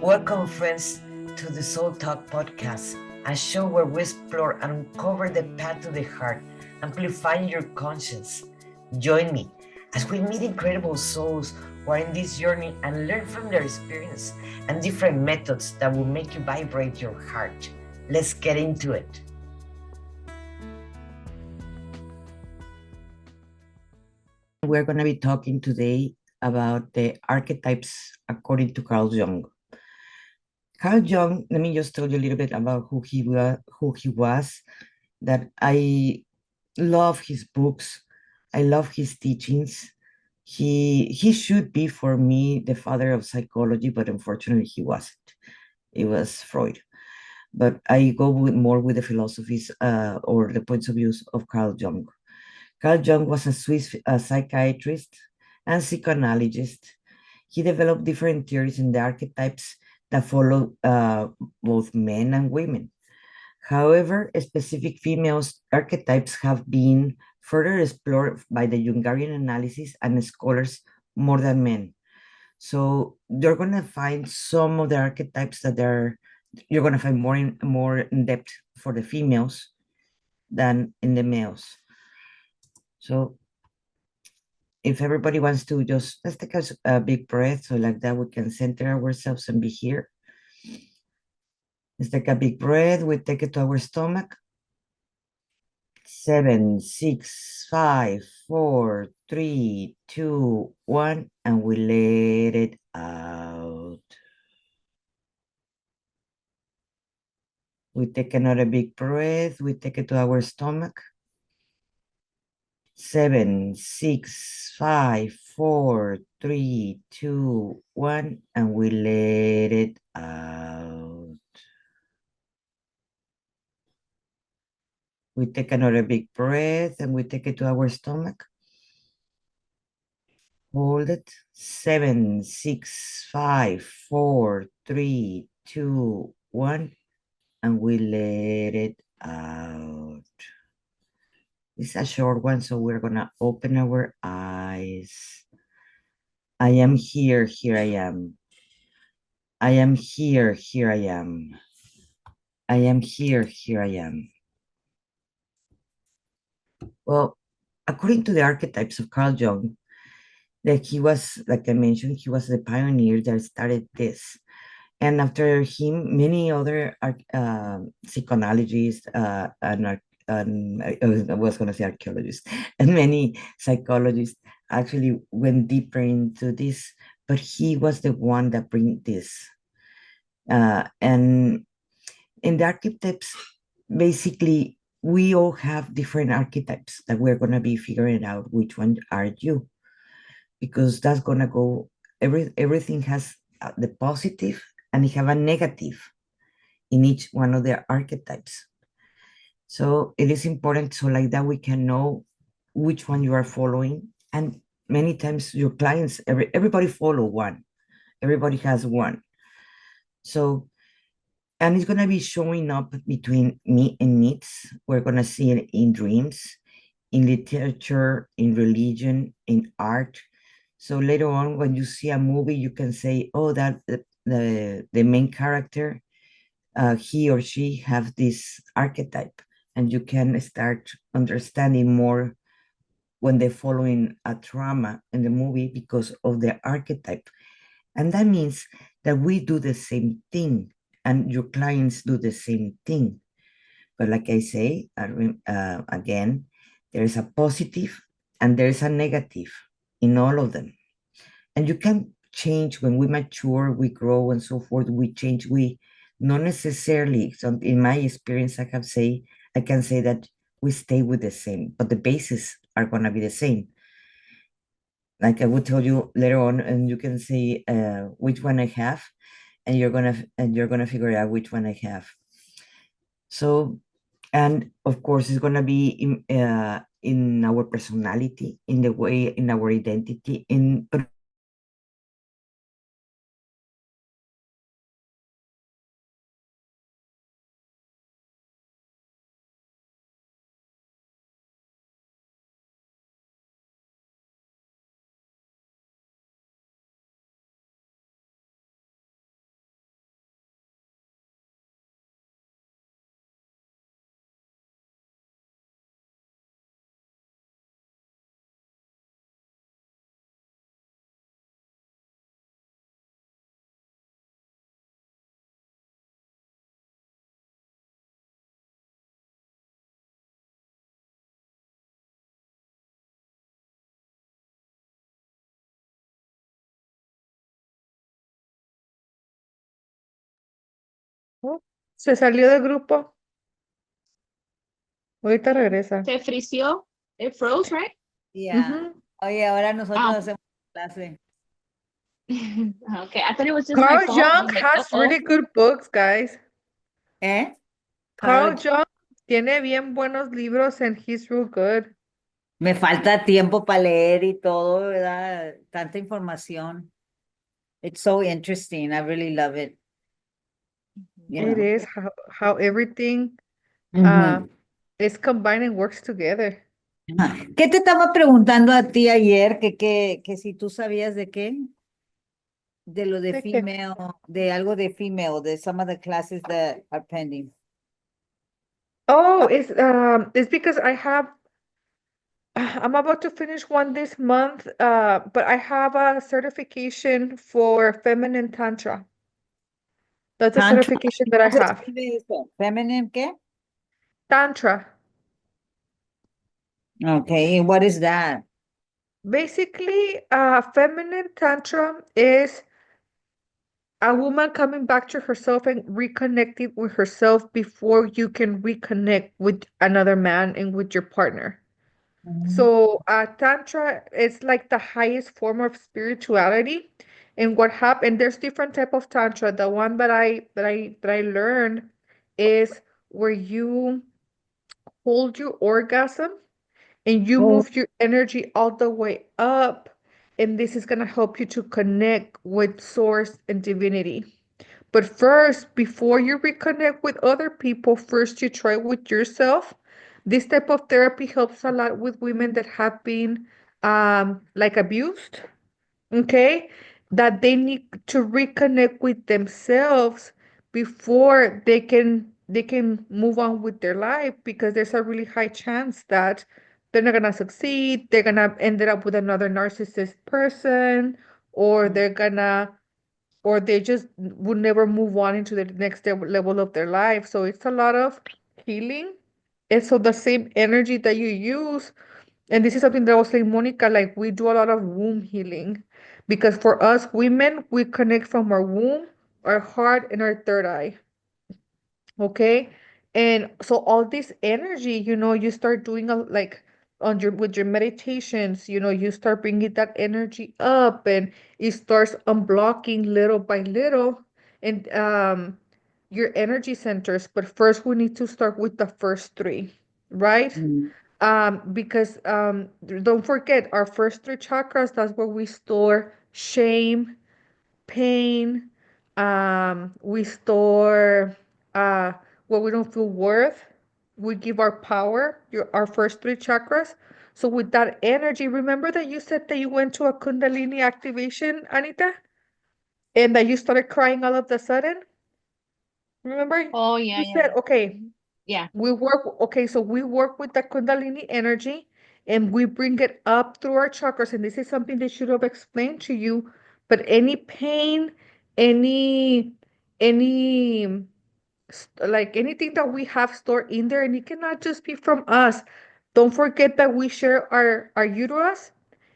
Welcome, friends, to the Soul Talk podcast, a show where we explore and uncover the path to the heart, amplifying your conscience. Join me as we meet incredible souls who are in this journey and learn from their experience and different methods that will make you vibrate your heart. Let's get into it. We're going to be talking today about the archetypes according to Carl Jung. Carl Jung, let me just tell you a little bit about who he was, that I love his books. I love his teachings. He should be, for me, the father of psychology, but unfortunately he wasn't. It was Freud. But I go more with the philosophies or the points of view of Carl Jung. Carl Jung was a Swiss psychiatrist and psychoanalyst. He developed different theories in the archetypes that follow both men and women. However, specific female archetypes have been further explored by the Jungarian analysis and scholars more than men. So you're going to find some of the archetypes that you're going to find more in depth for the females than in the males. So if everybody wants to let's take a big breath, so like that we can center ourselves and be here. Let's take a big breath. We take it to our stomach. 7, 6, 5, 4, 3, 2, 1, and we let it out. We take another big breath. We take it to our stomach. 7, 6, 5, 4, 3, 2, 1, and we let it out. We take another big breath and we take it to our stomach. Hold it. 7, 6, 5, 4, 3, 2, 1, and we let it out. It's a short one, so we're gonna open our eyes. I am here, here I am. I am here, here I am. I am here, here I am. Well, according to the archetypes of Carl Jung, that he was, like I mentioned, he was the pioneer that started this. And after him, many other psychologists I was going to say archaeologists, and many psychologists actually went deeper into this, but he was the one that bring this. And in the archetypes, basically, we all have different archetypes that we're going to be figuring out which one are you, because that's going to go, everything has the positive and it have a negative in each one of their archetypes. So it is important, so like that we can know which one you are following. And many times your clients, everybody follow one, everybody has one. So, and it's going to be showing up between me and myths. We're going to see it in dreams, in literature, in religion, in art. So later on, when you see a movie, you can say, oh, that the main character, he or she have this archetype, and you can start understanding more when they're following a trauma in the movie because of the archetype. And that means that we do the same thing and your clients do the same thing. But like I say, again, there's a positive and there's a negative in all of them. And you can change when we mature, we grow and so forth, we change, we not necessarily, so in my experience, I can say that we stay with the same, but the bases are gonna be the same. Like I will tell you later on, and you can say which one I have, and you're gonna figure out which one I have. So, and of course, it's gonna be in our personality, in the way, in our identity, but Oh, se salió del grupo. Ahorita regresa. Se frició. It froze, right? Ya. Ujú. Oye, ahora nosotros Ah, hacemos clase. okay. I thought it was just my Carl phone. I Jung was like, has uh-oh. really good books, guys. ¿Eh? Carl Carl, Jung tiene bien buenos libros and he's real good. me falta tiempo para leer y todo, ¿verdad? Tanta información. It's so interesting. I really love it, you It know. is how everything uh Ujú. is combined and works together. Ajá. ¿Qué te estaba preguntando a ti ayer? Que si tú sabías de qué, de lo de ¿De qué? female, de algo de female, de some of the classes that are pending. Oh, it's because I have I'm about to finish one this month, but I have a certification for feminine tantra. That's a Tantra, certification that I ¿cómo se have. escribe eso? Feminine, ¿qué? Tantra. Okay, what is that? Basically, feminine tantra is a woman coming back to herself and reconnecting with herself before you can reconnect with another man and with your partner. Mm. So, Tantra is like the highest form of spirituality. And what happened, there's different type of Tantra. The one that I learned is where you hold your orgasm and you Oh, move your energy all the way up. And this is gonna help you to connect with source and divinity. But first, before you reconnect with other people, first you try with yourself. This type of therapy helps a lot with women that have been like abused, okay? That they need to reconnect with themselves before they can move on with their life because there's a really high chance that they're not gonna succeed, they're gonna end up with another narcissist person, or they just would never move on into the next level of their life. So it's a lot of healing. And so the same energy that you use, and this is something that I was saying, Monica, like we do a lot of womb healing because for us women, we connect from our womb, our heart, and our third eye. Okay. And so all this energy, you start doing like on your with your meditations, you start bringing that energy up and it starts unblocking little by little and your energy centers. But first we need to start with the first three, right? mm, Because don't forget our first three chakras, that's where we store shame, pain. We store uh, where we don't feel worth. We give our power, our first three chakras. So with that energy, remember that you said that you went to a Kundalini activation, Anita, and that you started crying all of a sudden. Remember, Oh, yeah, you yeah, said, yeah. okay, Mhm. Yeah. so we work with the Kundalini energy and we bring it up through our chakras. And this is something they should have explained to you. But any pain, any, any, like anything that we have stored in there, and it cannot just be from us. Don't forget that we share our uterus.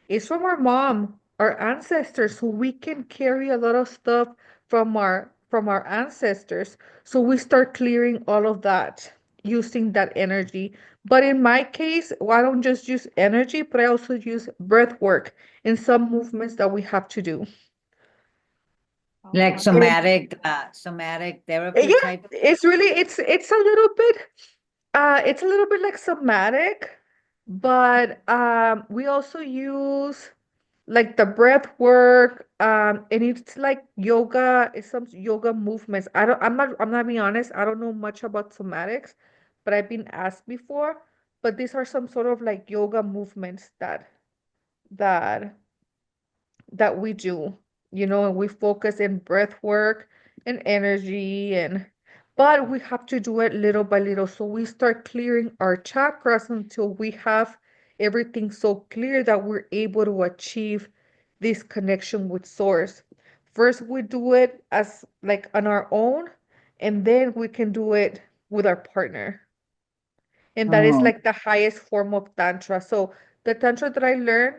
It's from our mom, our ancestors, so we can carry a lot of stuff from our ancestors. So we start clearing all of that using that energy. But in my case, well, I don't just use energy, but I also use breath work in some movements that we have to do. like Oh, okay. somatic therapy Yeah, type. it's a little bit like somatic, but we also use like the breath work, and it's like yoga, it's some yoga movements. I'm not being honest, I don't know much about somatics, but I've been asked before. But these are some sort of like yoga movements that that we do, and we focus in breath work and energy but we have to do it little by little. So we start clearing our chakras until we have everything so clear that we're able to achieve this connection with source. First, we do it as like on our own, and then we can do it with our partner. And that is Oh, like the highest form of tantra. So the tantra that I learned,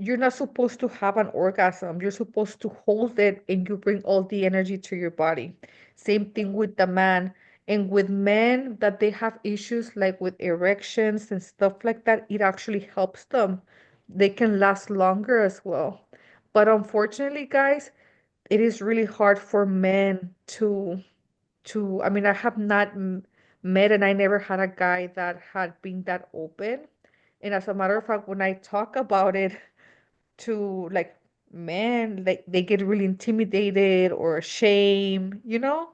you're not supposed to have an orgasm. You're supposed to hold it and you bring all the energy to your body. Same thing with the man. And with men that they have issues like with erections and stuff like that, it actually helps them. They can last longer as well. But unfortunately, guys, it is really hard for men to I mean, I have not met and I never had a guy that had been that open. And as a matter of fact, when I talk about it to like men, like they get really intimidated or ashamed, you know?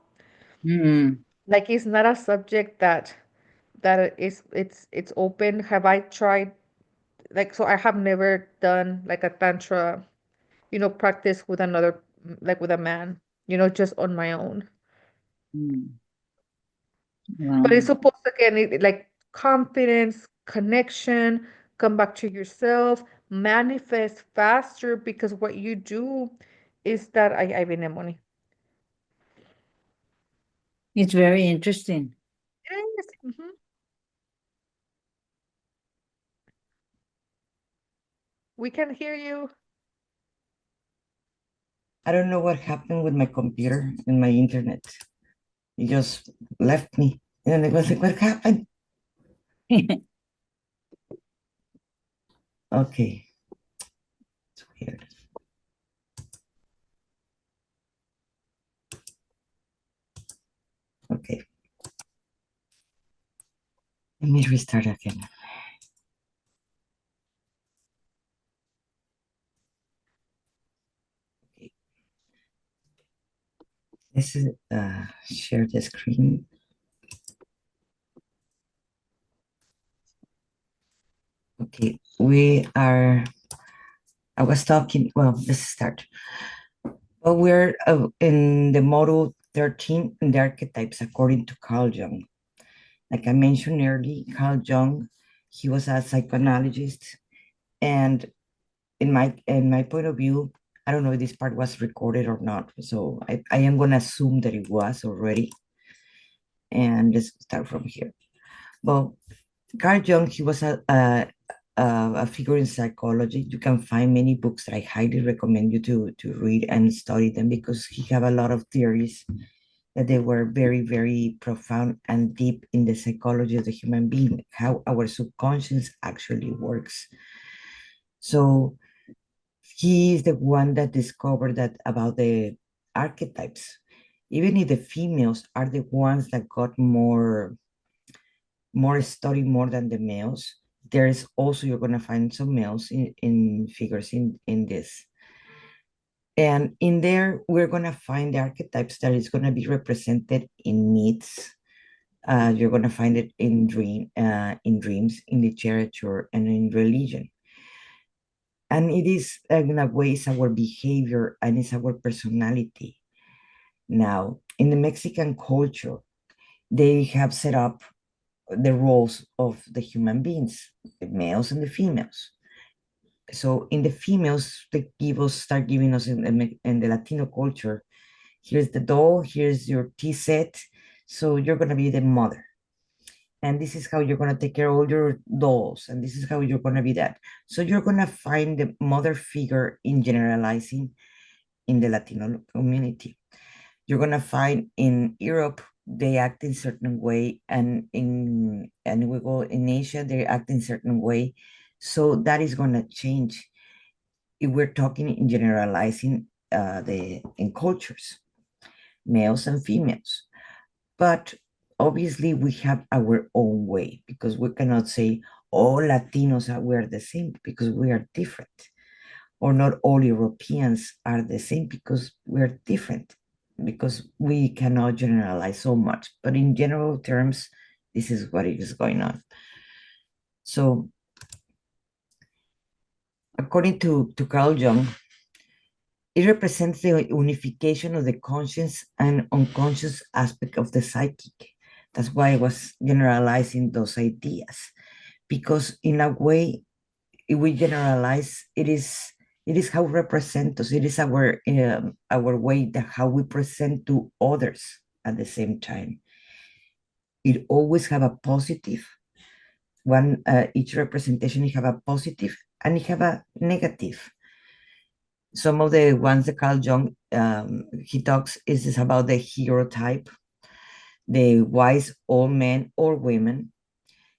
Mm. Like it's not a subject that is it's open. Have I tried like so I have never done like a tantra, practice with another like with a man, just on my own. Mm. But it's Wow. supposed to again like confidence, connection, come back to yourself, manifest faster because what you do is that I viene money. It's very interesting. Yes. We can hear you. I don't know what happened with my computer and my internet. It just left me. And it was like, what happened? Okay. It's weird. Okay. Let me restart again. Okay. This is share the screen. Okay, I was talking, well, let's start. Well, we're in the model 13 in the archetypes according to Carl Jung. Like I mentioned earlier, Carl Jung, he was a psychoanalyst, and in my point of view, I don't know if this part was recorded or not, so I am gonna assume that it was already, and let's start from here. Well, Carl Jung, he was a figure in psychology. You can find many books that I highly recommend you to read and study them because he have a lot of theories that they were very, very profound and deep in the psychology of the human being, how our subconscious actually works. So he is the one that discovered that about the archetypes. Even if the females are the ones that got more study more than the males, there is also you're going to find some males in figures in this. And in there, we're going to find the archetypes that is going to be represented in myths. You're going to find it in dreams, in literature, and in religion. And it is, in a way, it's our behavior and it's our personality. Now, in the Mexican culture, they have set up the roles of the human beings, the males and the females. So in the females, they start giving us in the Latino culture, here's the doll, here's your tea set. So you're going to be the mother. And this is how you're going to take care of all your dolls. And this is how you're going to be that. So you're going to find the mother figure in generalizing in the Latino community. You're going to find in Europe, they act in certain way. And we go in Asia, they act in certain way. So that is going to change if we're talking in generalizing in cultures, males and females. But obviously we have our own way because we cannot say all Latinos we're the same because we are different, or not all Europeans are the same because we're different, because we cannot generalize so much. But in general terms, this is what is going on. So according to Carl Jung, it represents the unification of the conscious and unconscious aspect of the psychic. That's why I was generalizing those ideas, because in a way, if we generalize, it is how we represent us. It is our way that how we present to others at the same time. It always have a positive one. Each representation have a positive and you have a negative. Some of the ones that Carl Jung he talks is about the hero type, the wise old men or women,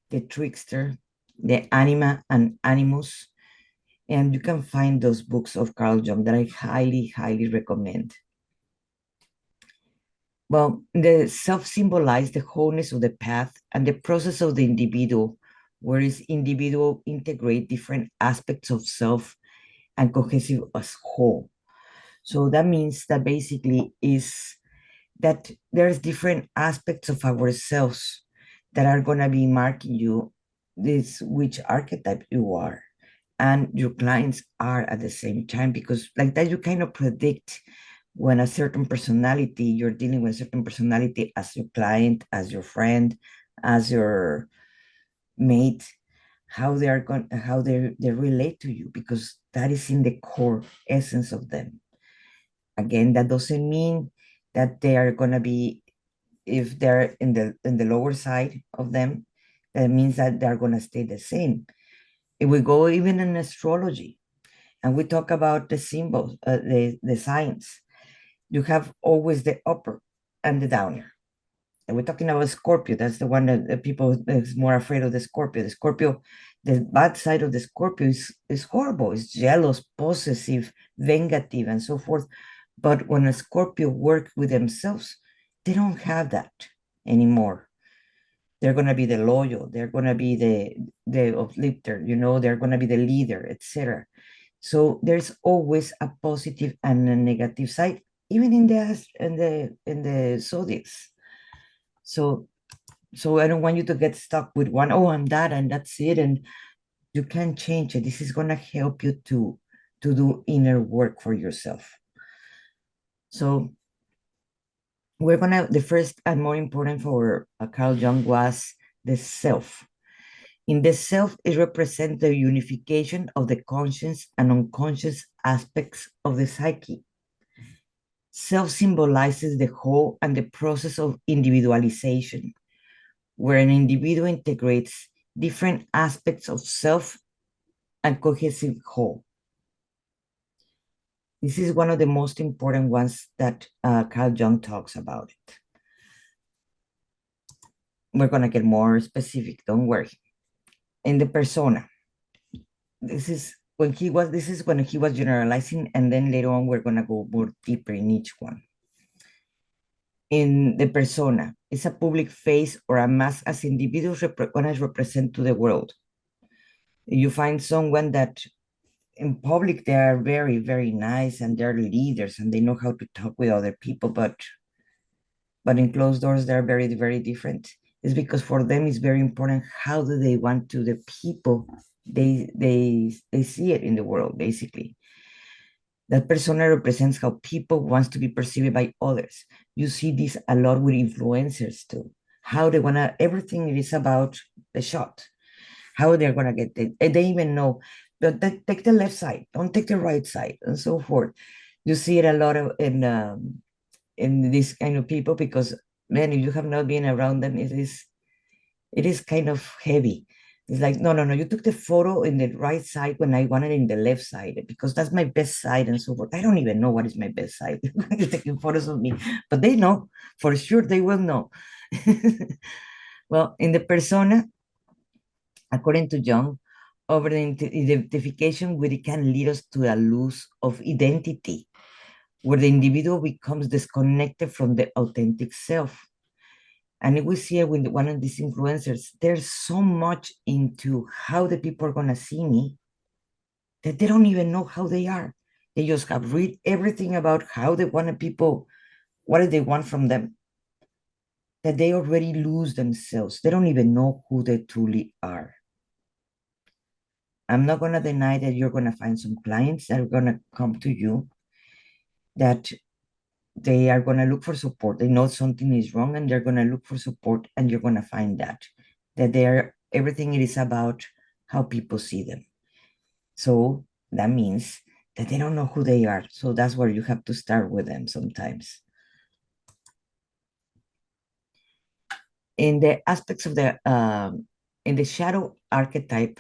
the trickster, the anima and animus. And you can find those books of Carl Jung that I highly, highly recommend. Well, the self symbolize the wholeness of the path and the process of the individual, whereas individual integrate different aspects of self and cohesive as whole. So that means that basically is that there's different aspects of ourselves that are going to be marking you this which archetype you are and your clients are at the same time, because like that you kind of predict when a certain personality, you're dealing with a certain personality as your client, as your friend, as your mate, how they are going, how they relate to you, because that is in the core essence of them. Again, that doesn't mean that they are going to be, if they're in the lower side of them, that means that they're going to stay the same. If we go even in astrology and we talk about the symbols, the signs, you have always the upper and the downer. And we're talking about Scorpio. That's the one that the people is more afraid of the Scorpio. The Scorpio, the bad side of the Scorpio is horrible. It's jealous, possessive, vengative, and so forth. But when a Scorpio work with themselves, they don't have that anymore. They're going to be the loyal. They're going to be the uplifter. They're going to be the leader, etc. So there's always a positive and a negative side, even in the zodiacs. So I don't want you to get stuck with one. Oh, I'm that, and that's it, and you can't change it. This is gonna help you to do inner work for yourself. So the first and more important for Carl Jung was the self. In the self, it represents the unification of the conscious and unconscious aspects of the psyche. Self symbolizes the whole and the process of individualization, where an individual integrates different aspects of self and cohesive whole. This is one of the most important ones that Carl Jung talks about it. We're going to get more specific, don't worry. In the persona, this is when he was generalizing, and then later on we're going to go more deeper in each one. In the persona, it's a public face or a mask as individuals want to represent to the world. You find someone that in public they are very, very nice and they're leaders and they know how to talk with other people, but in closed doors they're very, very different. It's because for them it's very important how do they want to the people they see it in the world. Basically, that persona represents how people wants to be perceived by others. You see this a lot with influencers too, how they want to, everything is about the shot, how they're going to get it. They even know, but take the left side, don't take the right side, and so forth. You see it a lot of in this kind of people, because man, if you have not been around them, it is kind of heavy. It's like, no, you took the photo in the right side when I wanted in the left side, because that's my best side and so forth. I don't even know what is my best side. You're taking photos of me, but they know, for sure they will know. Well, in the persona, according to Jung, over the identification with it can lead us to a loss of identity, where the individual becomes disconnected from the authentic self. And we see it with one of these influencers, there's so much into how the people are going to see me that they don't even know how they are. They just have read everything about how they want people, what do they want from them, that they already lose themselves. They don't even know who they truly are. I'm not going to deny that you're going to find some clients that are going to come to you that they are going to look for support. They know something is wrong and they're going to look for support, and you're going to find that they're everything it is about how people see them. So that means that they don't know who they are. So that's where you have to start with them sometimes. In the aspects of in the shadow archetype,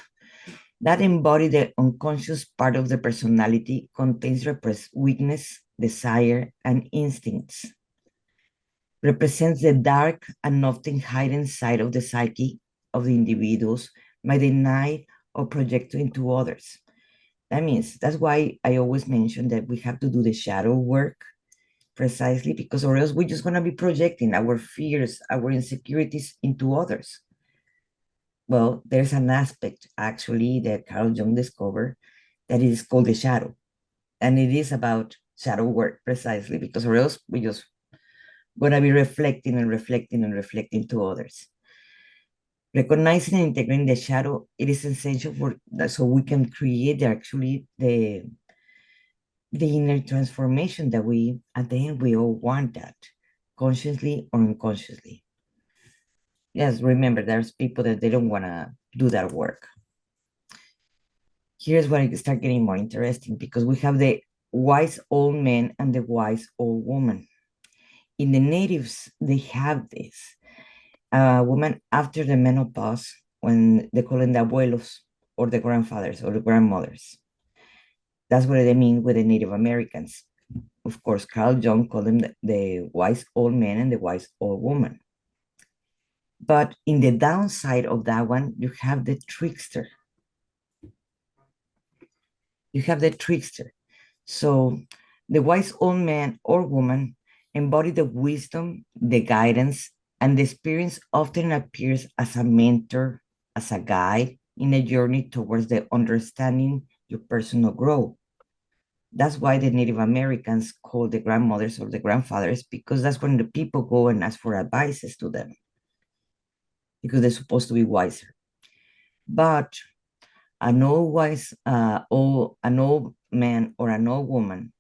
That embody the unconscious part of the personality contains repressed weakness, desire, and instincts. Represents the dark and often hidden side of the psyche of the individuals by deny or project into others. That means that's why I always mention that we have to do the shadow work precisely because or else we're just going to be projecting our fears, our insecurities into others. Well, there's an aspect actually that Carl Jung discovered that is called the shadow. And it is about shadow work precisely because or else we just going to be reflecting and reflecting and reflecting to others. Recognizing and integrating the shadow, it is essential for that so we can create actually the inner transformation that we at the end we all want that, consciously or unconsciously. Yes, remember there's people that they don't want to do that work. Here's where it start getting more interesting because we have the wise old man and the wise old woman. In the natives, they have this woman after the menopause when they call them the abuelos or the grandfathers or the grandmothers. That's what they mean with the Native Americans. Of course, Carl Jung called them the wise old man and the wise old woman. But in the downside of that one, you have the trickster. You have the trickster. So the wise old man or woman embody the wisdom, the guidance, and the experience often appears as a mentor, as a guide in a journey towards the understanding your personal growth. That's why the Native Americans call the grandmothers or the grandfathers, because that's when the people go and ask for advices to them, because they're supposed to be wiser. But an old wise, an old man or an old woman,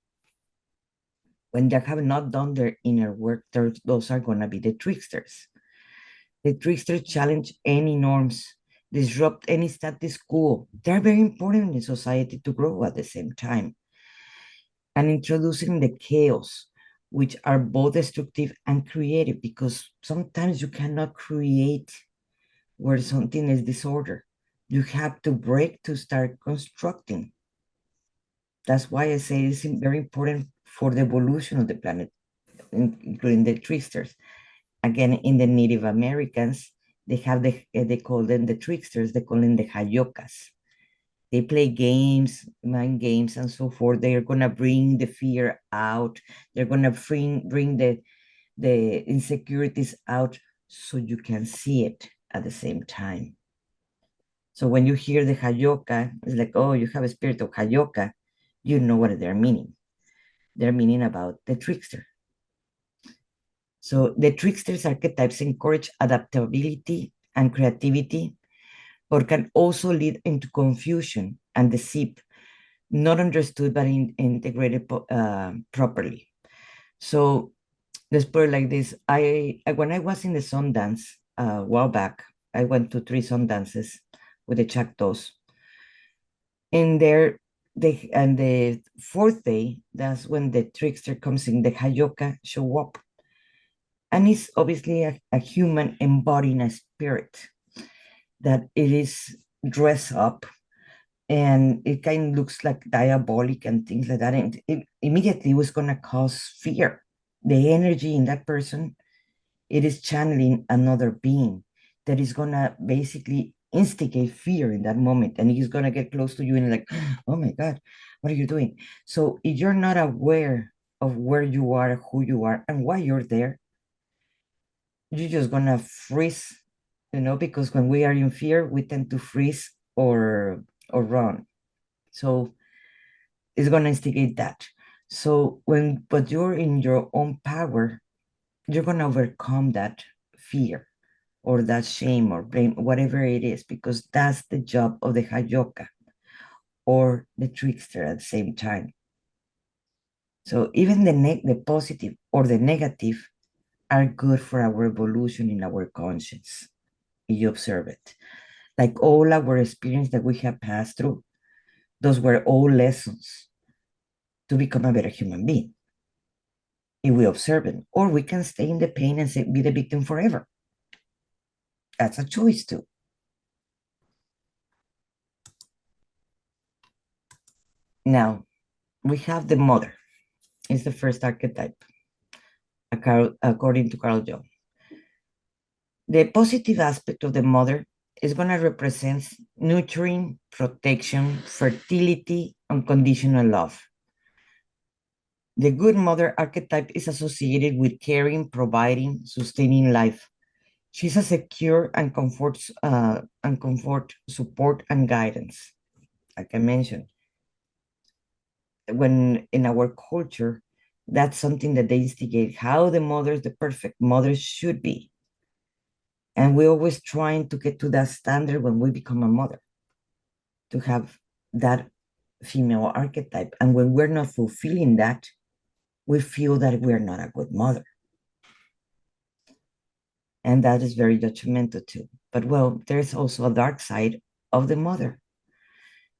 when they have not done their inner work, those are going to be the tricksters. The tricksters challenge any norms, disrupt any status quo. They're very important in society to grow at the same time. And introducing the chaos, which are both destructive and creative, because sometimes you cannot create where something is disorder. You have to break to start constructing. That's why I say it's very important for the evolution of the planet, including the tricksters. Again, in the Native Americans, they have they call them the tricksters, they call them the hayocas. They play games, mind games, and so forth. They're gonna bring the fear out. They're gonna bring the insecurities out so you can see it at the same time. So when you hear the hayoka, it's like, oh, you have a spirit of hayoka, you know what they're meaning. They're meaning about the trickster. So the trickster's archetypes encourage adaptability and creativity, but can also lead into confusion and deceit, not understood but integrated properly. So let's put it like this. When I was in the Sundance a while back, I went to 3 Sundances with the Chactos. And there, and the 4th day, that's when the trickster comes in, the Hayoka show up. And it's obviously a human embodying a spirit that it is dressed up and it kind of looks like diabolic and things like that. And it immediately was going to cause fear. The energy in that person, it is channeling another being that is going to basically instigate fear in that moment. And he's going to get close to you and like, oh my God, what are you doing? So if you're not aware of where you are, who you are, and why you're there, you're just going to freeze, because when we are in fear, we tend to freeze or run. So it's going to instigate that. So but you're in your own power, you're going to overcome that fear or that shame or blame, whatever it is, because that's the job of the Hayoka or the trickster at the same time. So even the positive or the negative are good for our evolution in our conscience, if you observe it. Like all our experience that we have passed through, those were all lessons to become a better human being, if we observe it. Or we can stay in the pain and be the victim forever. That's a choice too. Now, we have the mother. It's the first archetype, according to Carl Jung. The positive aspect of the mother is going to represent nurturing, protection, fertility, unconditional love. The good mother archetype is associated with caring, providing, sustaining life. She's a secure and comfort, support, and guidance. Like I mentioned, when in our culture, that's something that they instigate how the mothers, the perfect mothers, should be. And we're always trying to get to that standard when we become a mother, to have that female archetype. And when we're not fulfilling that, we feel that we're not a good mother. And that is very judgmental too. But well, there's also a dark side of the mother.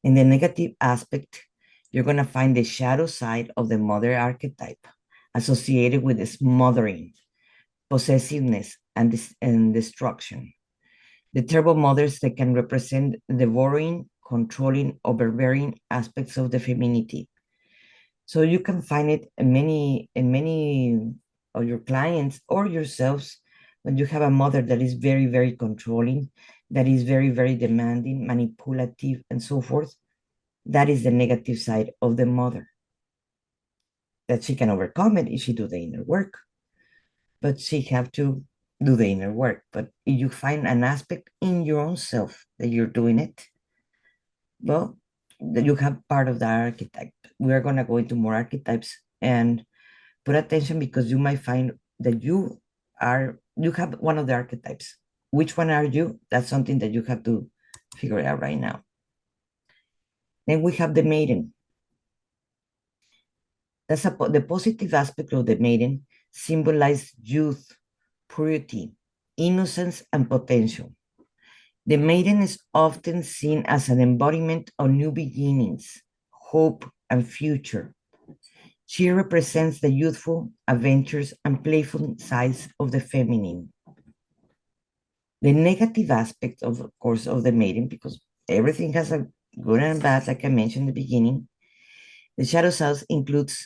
In the negative aspect, you're going to find the shadow side of the mother archetype associated with smothering, possessiveness, and destruction. The terrible mothers that can represent devouring, controlling, overbearing aspects of the femininity. So you can find it in many of your clients or yourselves when you have a mother that is very, very controlling, that is very, very demanding, manipulative, and so forth. That is the negative side of the mother. That she can overcome it if she do the inner work. But she have to do the inner work. But if you find an aspect in your own self that you're doing it, well, that you have part of the archetype. We are going to go into more archetypes and put attention, because you might find that you have one of the archetypes. Which one are you? That's something that you have to figure out right now. Then we have the maiden. The positive aspect of the maiden symbolizes youth, purity, innocence, and potential. The maiden is often seen as an embodiment of new beginnings, hope, and future. She represents the youthful, adventurous, and playful sides of the feminine. The negative aspect, of course, of the maiden, because everything has a good and bad, like I mentioned in the beginning, the shadow self includes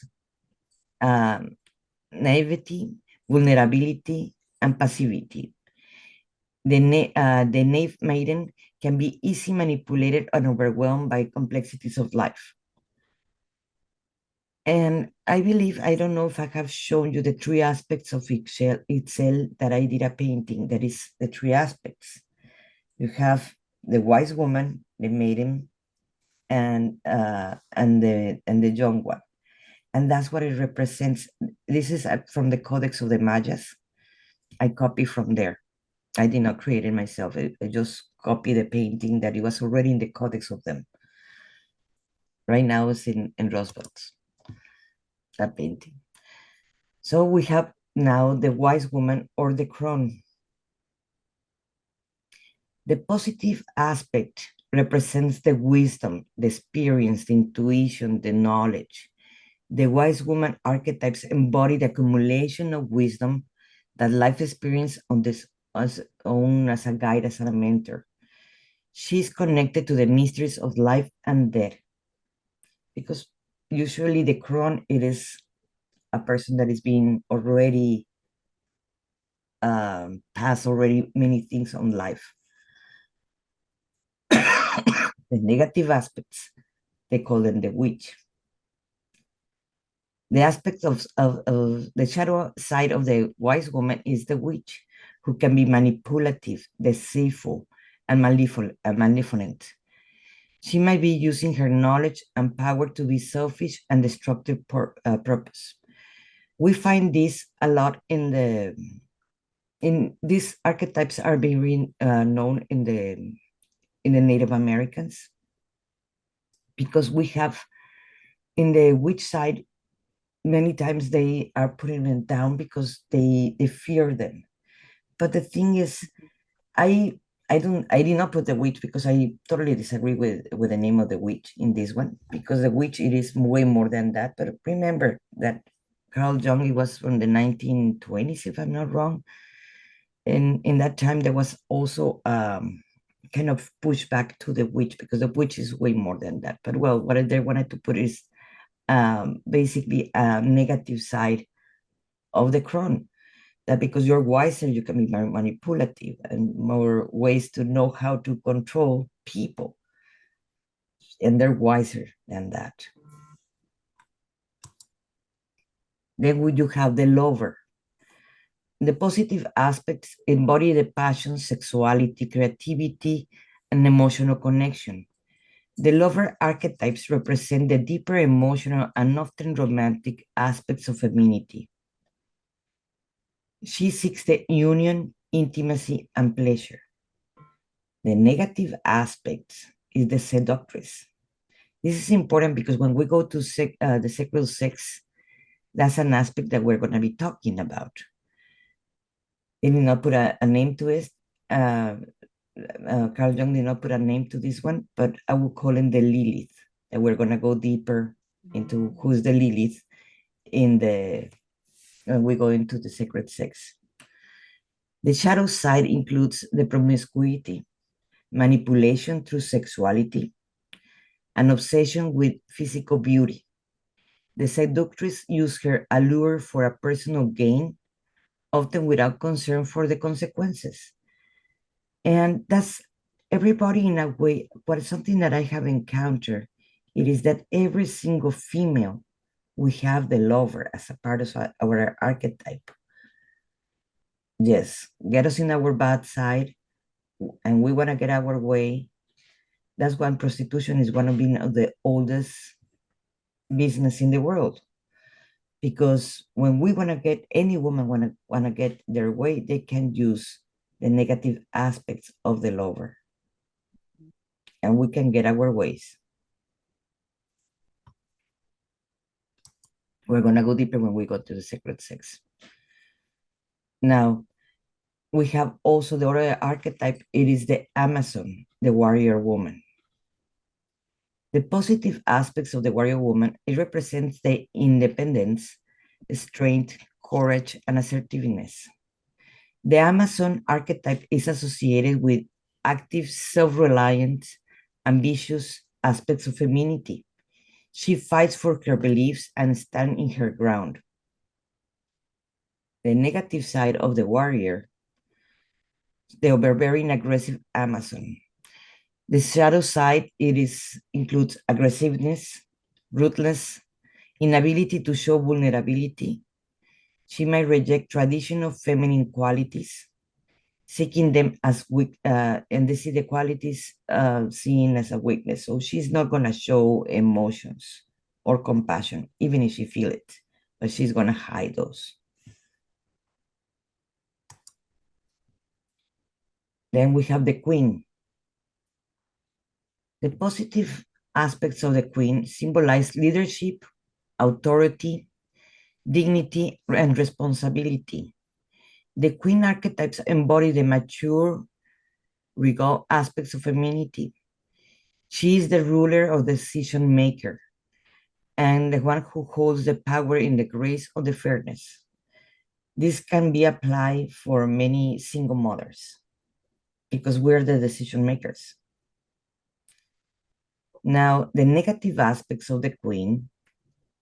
naivety, vulnerability, and passivity. The knave maiden can be easily manipulated and overwhelmed by complexities of life. And I believe, I don't know if I have shown you the three aspects of itself that I did a painting. That is the three aspects. You have the wise woman, the maiden, and the young one. And that's what it represents. This is from the Codex of the Mayas. I copy from there. I did not create it myself. I just copied the painting that it was already in the Codex of them. Right now it's in Roosevelt's, that painting. So we have now the wise woman or the crone. The positive aspect represents the wisdom, the experience, the intuition, the knowledge. The wise woman archetypes embody the accumulation of wisdom that life experience on this own as a guide, as a mentor. She's connected to the mysteries of life and death, because usually the crone, it is a person that is being already past already many things on life. The negative aspects, they call them the witch. The aspect of the shadow side of the wise woman is the witch, who can be manipulative, deceitful, and malevolent. She might be using her knowledge and power to be selfish and destructive purpose. We find this a lot in these archetypes are being known in the Native Americans, because we have in the witch side, many times they are putting them down because they fear them. But the thing is, I did not put the witch, because I totally disagree with the name of the witch in this one, because the witch, it is way more than that. But remember that Carl Jung, it was from the 1920s, if I'm not wrong. And in that time, there was also kind of push back to the witch, because the witch is way more than that. But well, what they wanted to put is basically a negative side of the crone, that because you're wiser, you can be more manipulative and more ways to know how to control people. And they're wiser than that. Then would you have the lover? The positive aspects embody the passion, sexuality, creativity, and emotional connection. The lover archetypes represent the deeper emotional and often romantic aspects of femininity. She seeks the union, intimacy, and pleasure. The negative aspect is the seductress. This is important because when we go to the sacral sex, that's an aspect that we're going to be talking about. They did not put a name to it. Carl Jung did not put a name to this one, but I would call him the Lilith. And we're going to go deeper into who's the Lilith when we go into the sacred sex. The shadow side includes the promiscuity, manipulation through sexuality, an obsession with physical beauty. The seductress uses her allure for a personal gain, often without concern for the consequences. And that's everybody in a way, but something that I have encountered, it is that every single female, we have the lover as a part of our archetype. Yes, get us in our bad side, and we want to get our way. That's why prostitution is one of the oldest business in the world. Because when we want to get, any woman want to get their way, they can use the negative aspects of the lover. And we can get our ways. We're going to go deeper when we go to the sacred sex. Now, we have also the other archetype. It is the Amazon, the warrior woman. The positive aspects of the warrior woman, it represents the independence, strength, courage, and assertiveness. The Amazon archetype is associated with active, self-reliant, ambitious aspects of femininity. She fights for her beliefs and stands in her ground. The negative side of the warrior, the overbearing, aggressive Amazon. The shadow side, includes aggressiveness, ruthless, inability to show vulnerability. She might reject traditional feminine qualities, seeking them as weak, and they see the qualities seen as a weakness. So she's not going to show emotions or compassion, even if she feels it, but she's going to hide those. Then we have the queen. The positive aspects of the queen symbolize leadership, authority, dignity, and responsibility. The queen archetypes embody the mature, regal aspects of femininity. She is the ruler or decision maker, and the one who holds the power in the grace of the fairness. This can be applied for many single mothers because we're the decision makers. Now, the negative aspects of the queen,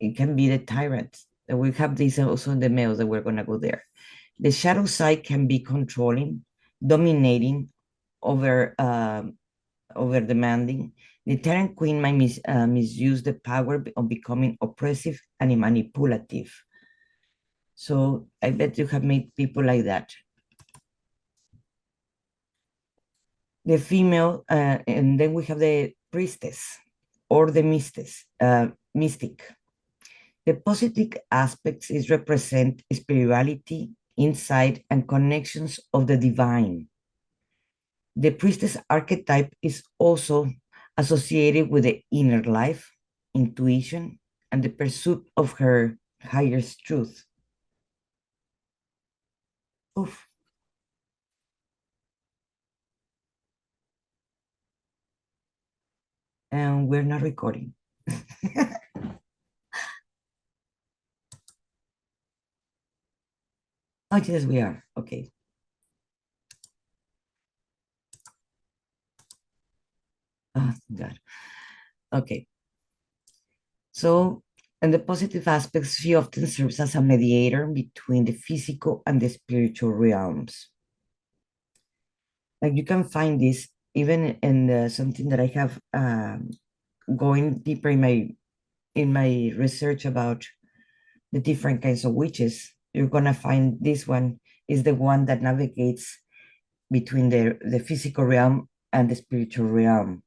it can be the tyrant. We have these also in the males that we're going to go there. The shadow side can be controlling, dominating, over demanding. The tyrant queen might misuse the power of becoming oppressive and manipulative. So I bet you have made people like that. The female, and then we have the priestess or the mystic. The positive aspects represent spirituality, insight, and connections of the divine. The priestess archetype is also associated with the inner life, intuition, and the pursuit of her highest truth. Oof. And we're not recording. Oh, yes, we are. Okay. Oh, God. Okay. So, in the positive aspects, she often serves as a mediator between the physical and the spiritual realms. Like you can find this even in something that I have going deeper in my research about the different kinds of witches. You're gonna find this one is the one that navigates between the physical realm and the spiritual realm.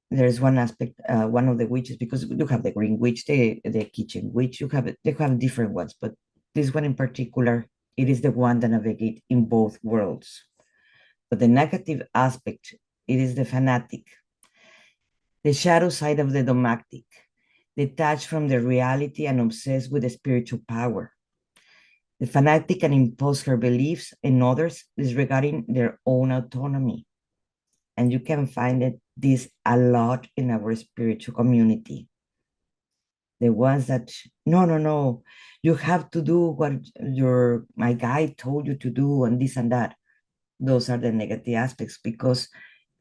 There's one aspect, one of the witches, because you have the green witch, the kitchen witch, they have different ones, but this one in particular, it is the one that navigates in both worlds. But the negative aspect, it is the fanatic, the shadow side of the dogmatic, detached from the reality and obsessed with the spiritual power. The fanatic can impose her beliefs in others, disregarding their own autonomy. And you can find this a lot in our spiritual community. The ones that, no, you have to do what my guide told you to do, and this and that. Those are the negative aspects, because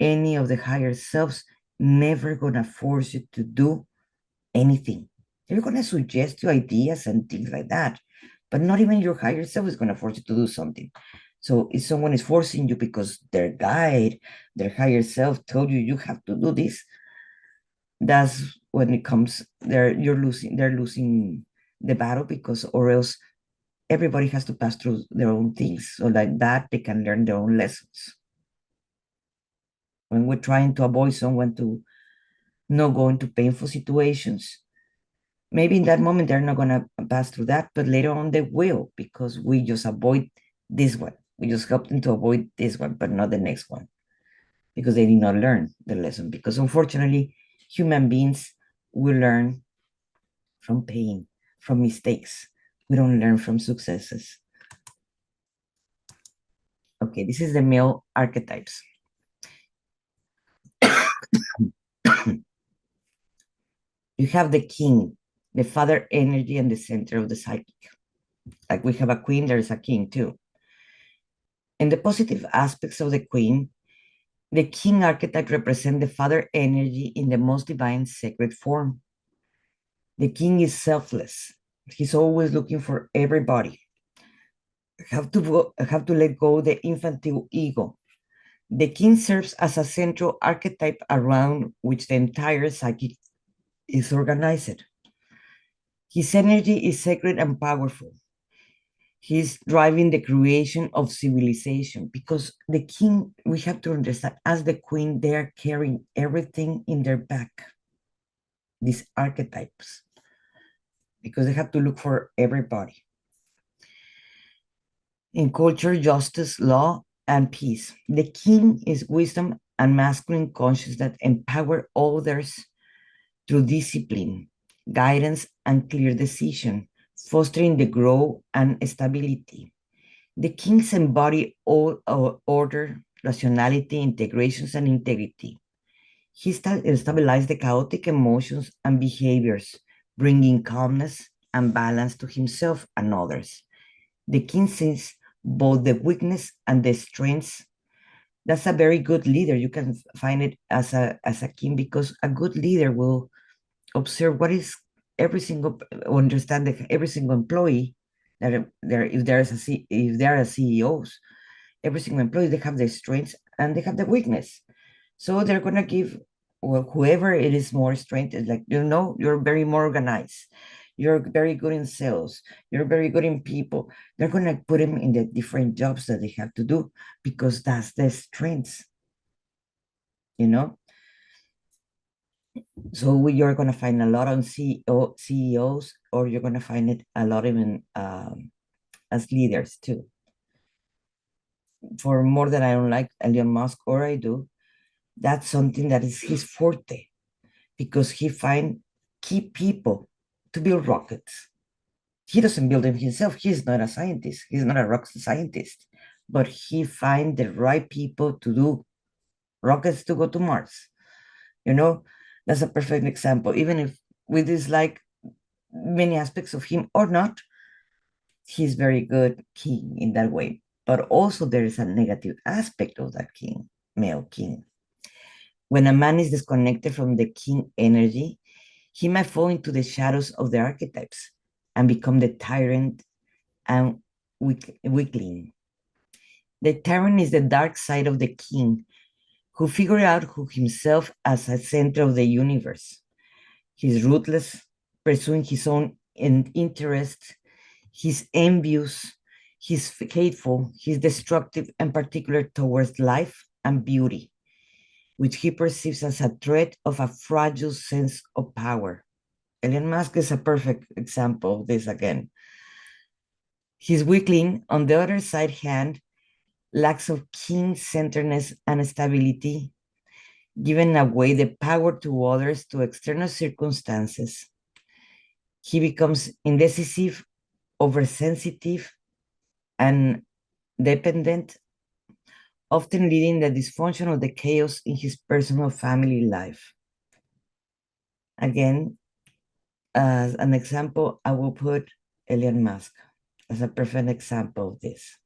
any of the higher selves never gonna force you to do anything. They're gonna suggest you ideas and things like that, but not even your higher self is gonna force you to do something. So if someone is forcing you because their guide, their higher self told you you have to do this, that's when it comes there, they're losing the battle, because or else everybody has to pass through their own things. So like that, they can learn their own lessons. When we're trying to avoid someone to not go into painful situations, maybe in that moment they're not going to pass through that, but later on they will, because we just avoid this one. We just help them to avoid this one, but not the next one, because they did not learn the lesson. Because unfortunately, human beings will learn from pain, from mistakes. We don't learn from successes. Okay, this is the male archetypes. You have the king, the father energy, and the center of the psychic. Like we have a queen, there's a king too. In the positive aspects of the queen, the king archetype represents the father energy in the most divine sacred form. The king is selfless. He's always looking for everybody. Have to let go the infantile ego. The king serves as a central archetype around which the entire psyche is organized. His energy is sacred and powerful. He's driving the creation of civilization, because the king, we have to understand, as the queen, they're carrying everything in their back, these archetypes, because they have to look for everybody. In culture, justice, law, and peace, the king is wisdom and masculine conscience that empower others through discipline, guidance, and clear decision, fostering the growth and stability. The kings embody all order, rationality, integrations, and integrity. He stabilizes the chaotic emotions and behaviors, bringing calmness and balance to himself and others. The king sees both the weakness and the strengths. That's a very good leader. You can find it as a king, because a good leader will observe what is understand that every single employee, that if there are CEOs, every single employee, they have their strengths and they have the weakness. So they're gonna give, well, whoever it is more strength is like, you're very more organized, you're very good in sales, you're very good in people. They're gonna put him in the different jobs that they have to do, because that's their strengths, you know. So you're going to find a lot on CEOs, or you're going to find it a lot even as leaders too. For more than I don't like Elon Musk, or I do, that's something that is his forte, because he find key people to build rockets. He doesn't build them himself. He's not a scientist. He's not a rocket scientist, but he find the right people to do rockets to go to Mars. That's a perfect example. Even if we dislike many aspects of him or not, he's very good king in that way. But also there is a negative aspect of that king, male king. When a man is disconnected from the king energy, he might fall into the shadows of the archetypes and become the tyrant and weakling. The tyrant is the dark side of the king, who figured out who himself as a center of the universe. He's ruthless, pursuing his own interests. He's envious, he's hateful, he's destructive and particular towards life and beauty, which he perceives as a threat of a fragile sense of power. Elon Musk is a perfect example of this again. His weakling, on the other side hand, lacks of king-centeredness and stability, giving away the power to others to external circumstances. He becomes indecisive, oversensitive, and dependent, often leading the dysfunction of the chaos in his personal family life. Again, as an example, I will put Elon Musk as a perfect example of this.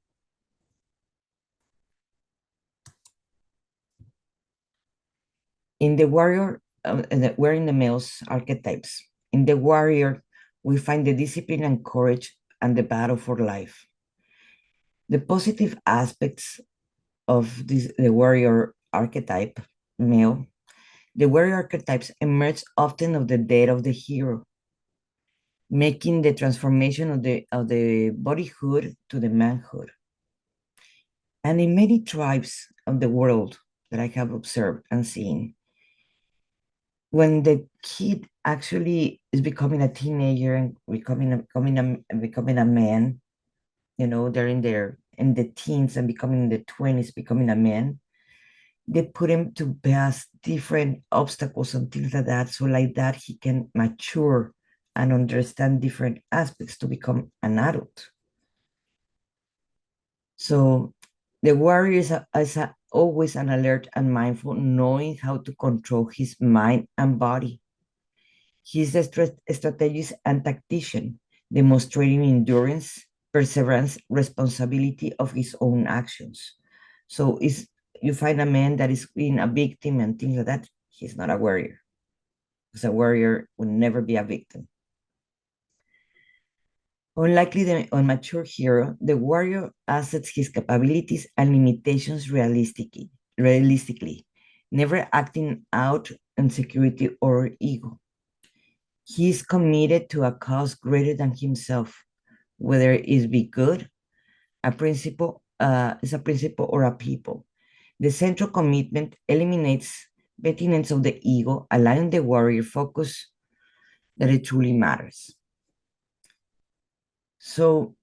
In the warrior, we're in the male's archetypes. In the warrior, we find the discipline and courage and the battle for life. The positive aspects of the warrior archetype, male, the warrior archetypes emerge often of the death of the hero, making the transformation of the bodyhood to the manhood. And in many tribes of the world that I have observed and seen, when the kid actually is becoming a teenager and becoming a man, you know, they're in the teens and becoming in the 20s, becoming a man, they put him to pass different obstacles and things like that. So like that, he can mature and understand different aspects to become an adult. So the warrior is always an alert and mindful, knowing how to control his mind and body. He's a strategist and tactician, demonstrating endurance, perseverance, responsibility of his own actions. So you find a man that is being a victim and things like that, he's not a warrior. Because a warrior will never be a victim. Unlikely the unmature hero, the warrior assets his capabilities and limitations realistically, never acting out insecurity or ego. He is committed to a cause greater than himself, whether it be good, a principle or a people. The central commitment eliminates pettiness of the ego, allowing the warrior focus that it truly matters. So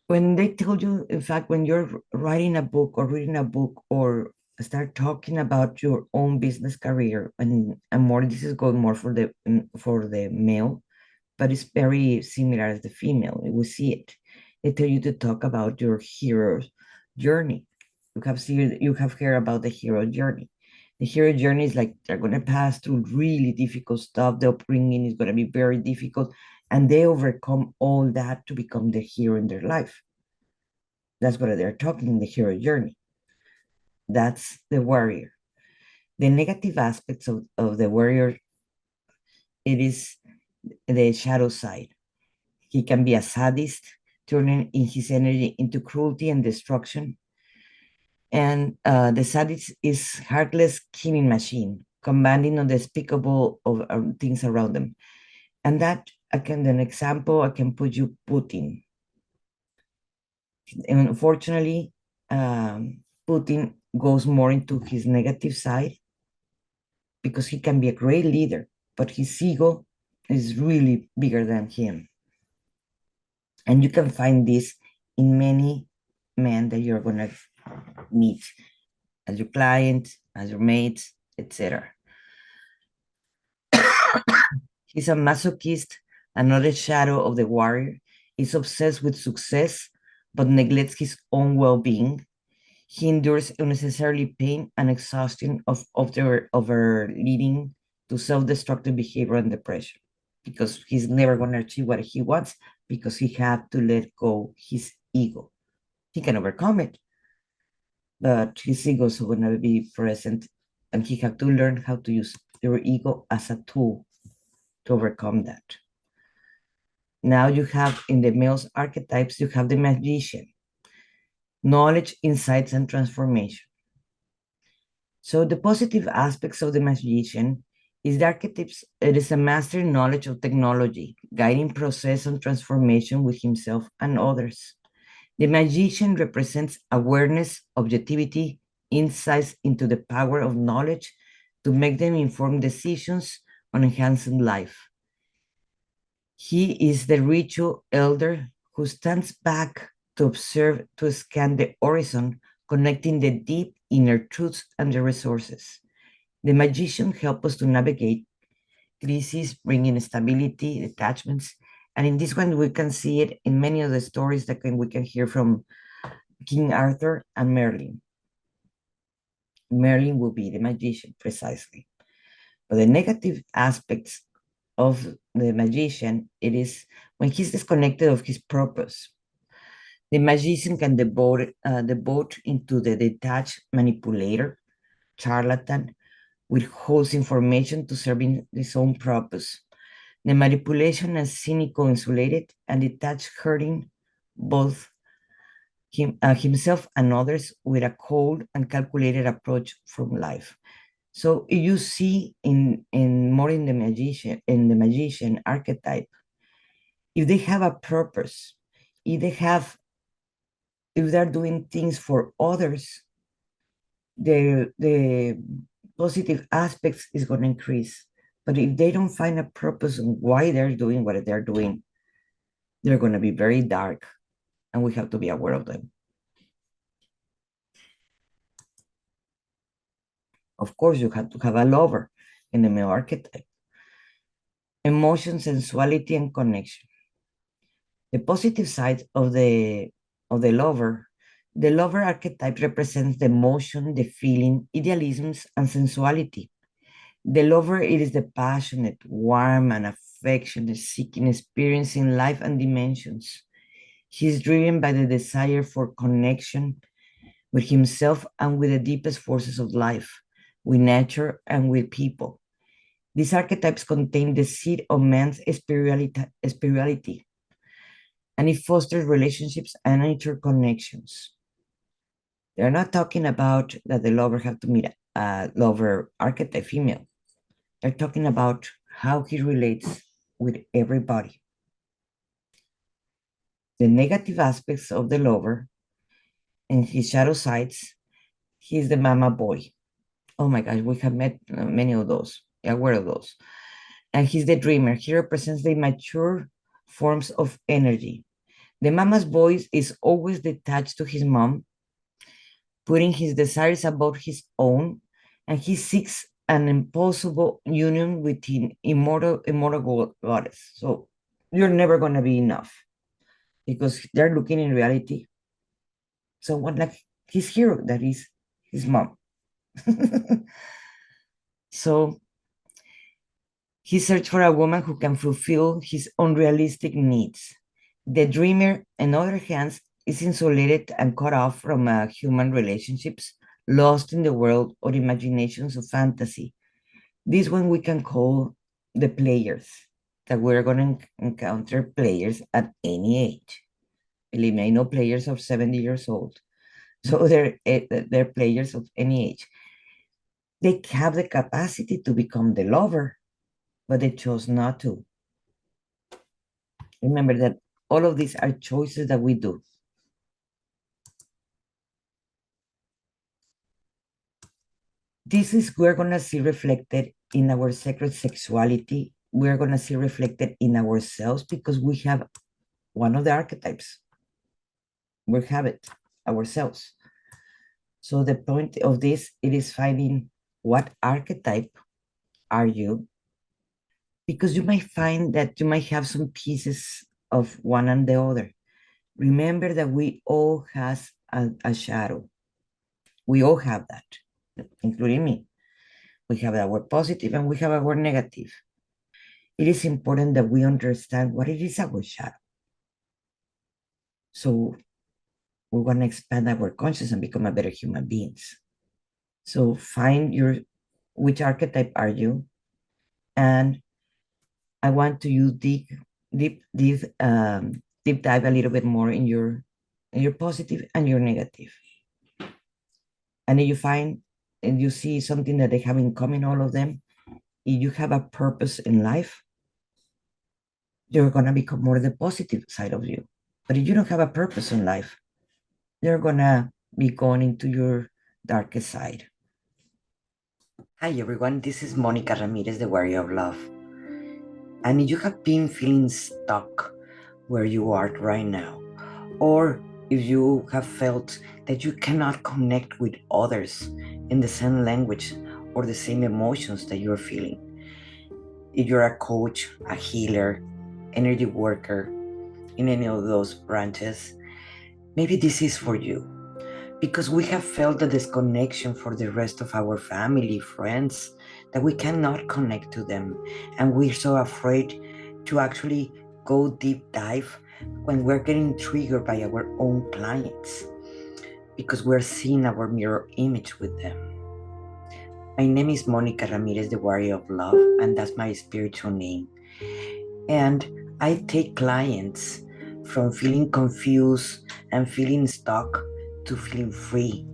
when they tell you, in fact, when you're writing a book or reading a book or start talking about your own business career, and more, this is going more for the male, but it's very similar as the female. We see it. They tell you to talk about your hero's journey. You have heard about the hero journey. The hero journey is like they're going to pass through really difficult stuff. The upbringing is going to be very difficult, and they overcome all that to become the hero in their life. That's what they're talking in the hero journey. That's the warrior. The negative aspects of the warrior, it is the shadow side. He can be a sadist, turning in his energy into cruelty and destruction. And the sadist is heartless killing machine, commanding unspeakable of things around them. And that, an example, I can put you Putin. And unfortunately, Putin goes more into his negative side because he can be a great leader, but his ego is really bigger than him. And you can find this in many men that you're going to meet as your client, as your mates, etc. He's a masochist, another shadow of the warrior. He's obsessed with success, but neglects his own well-being. He endures unnecessarily pain and exhaustion over leading to self-destructive behavior and depression, because he's never going to achieve what he wants because he had to let go his ego. He can overcome it, but his ego is going to be present, and he have to learn how to use your ego as a tool to overcome that. Now you have in the male's archetypes, you have the magician, knowledge, insights, and transformation. So the positive aspects of the magician is the archetypes. It is a master knowledge of technology, guiding process and transformation with himself and others. The magician represents awareness, objectivity, insights into the power of knowledge to make them informed decisions on enhancing life. He is the ritual elder who stands back to observe, to scan the horizon, connecting the deep inner truths and the resources. The magician helps us to navigate crises, bringing stability, detachments. And in this one, we can see it in many of the stories that we can hear from King Arthur and Merlin. Merlin will be the magician, precisely. But the negative aspects of the magician, it is when he's disconnected of his purpose. The magician can devote into the detached manipulator, charlatan, withholds information to serving his own purpose. The manipulation is cynical, insulated, and detached, hurting both himself and others with a cold and calculated approach from life. So you see in the magician archetype, if they have a purpose, if they're doing things for others, the positive aspects is going to increase. But if they don't find a purpose on why they're doing what they're doing, they're going to be very dark, and we have to be aware of them. Of course, you have to have a lover in the male archetype. Emotion, sensuality, and connection. The positive side of the lover, the lover archetype represents the emotion, the feeling, idealisms, and sensuality. The lover, it is the passionate, warm, and affectionate, seeking experiencing life and dimensions. He is driven by the desire for connection with himself and with the deepest forces of life, with nature and with people. These archetypes contain the seed of man's spirituality, and it fosters relationships and interconnections. They're not talking about that the lover have to meet a lover archetype female. They're talking about how he relates with everybody. The negative aspects of the lover and his shadow sides, he's the mama boy. Oh my gosh, we have met many of those, aware of those. And he's the dreamer. He represents the mature forms of energy. The mama's boy is always detached to his mom, putting his desires above his own, and he seeks an impossible union with an immortal goddess. So you're never going to be enough, because they're looking in reality someone like his hero, that is his mom. So he searched for a woman who can fulfill his unrealistic needs. The dreamer, on the other hand, is insulated and cut off from human relationships, lost in the world or imaginations of fantasy. This one we can call the players, that we're going to encounter players at any age. Believe me, I know players of 70 years old. So they're players of any age. They have the capacity to become the lover, but they chose not to. Remember that all of these are choices that we do. This is we're going to see reflected in our sacred sexuality. We're going to see reflected in ourselves, because we have one of the archetypes. We have it ourselves. So the point of this, it is finding what archetype are you, because you might find that you might have some pieces of one and the other. Remember that we all have a shadow. We all have that, including me. We have our positive and we have our negative. It is important that we understand what it is our shadow. So We want to expand our consciousness and become a better human beings. So find which archetype are you? And I want to deep dive a little bit more in your positive and your negative. And if you find and you see something that they have in common, all of them, if you have a purpose in life, you're going to become more the positive side of you. But if you don't have a purpose in life, you're going to be going into your darkest side. Hi, everyone. This is Monica Ramirez, the Warrior of Love. And if you have been feeling stuck where you are right now, or if you have felt that you cannot connect with others in the same language or the same emotions that you're feeling, if you're a coach, a healer, energy worker, in any of those branches, maybe this is for you. Because we have felt the disconnection for the rest of our family, friends, that we cannot connect to them. And we're so afraid to actually go deep dive when we're getting triggered by our own clients, because we're seeing our mirror image with them. My name is Monica Ramirez, the Warrior of Love, and that's my spiritual name. And I take clients from feeling confused and feeling stuck to feeling free,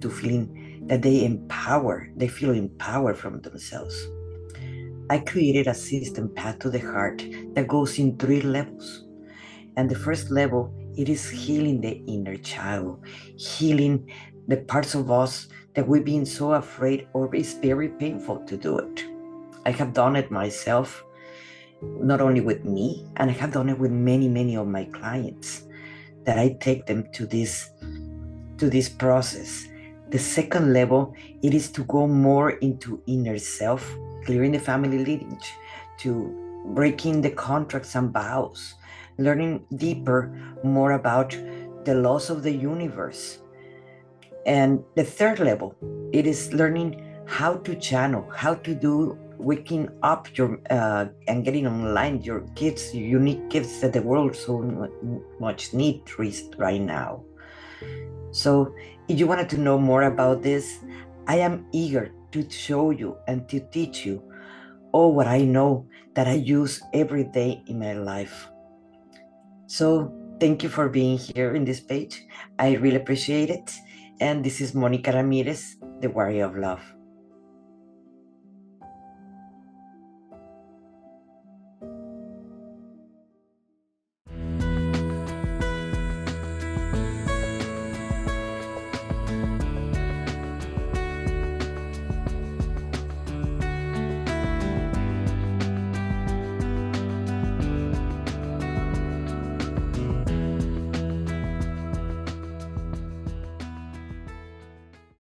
to feeling that they feel empowered from themselves. I created a system, Path to the Heart, that goes in 3 levels. And the first level, it is healing the inner child, healing the parts of us that we've been so afraid, or it's very painful to do it. I have done it myself, not only with me, and I have done it with many of my clients, that I take them to this process. The second level, it is to go more into inner self, clearing the family lineage, to breaking the contracts and vows, learning deeper more about the laws of the universe. And the third level, it is learning how to channel, how to do waking up your and getting online your gifts, your unique gifts that the world so much needs right now. So if you wanted to know more about this, I am eager to show you and to teach you all what I know that I use every day in my life. So thank you for being here in this page. I really appreciate it. And this is Monica Ramirez, the Warrior of Love.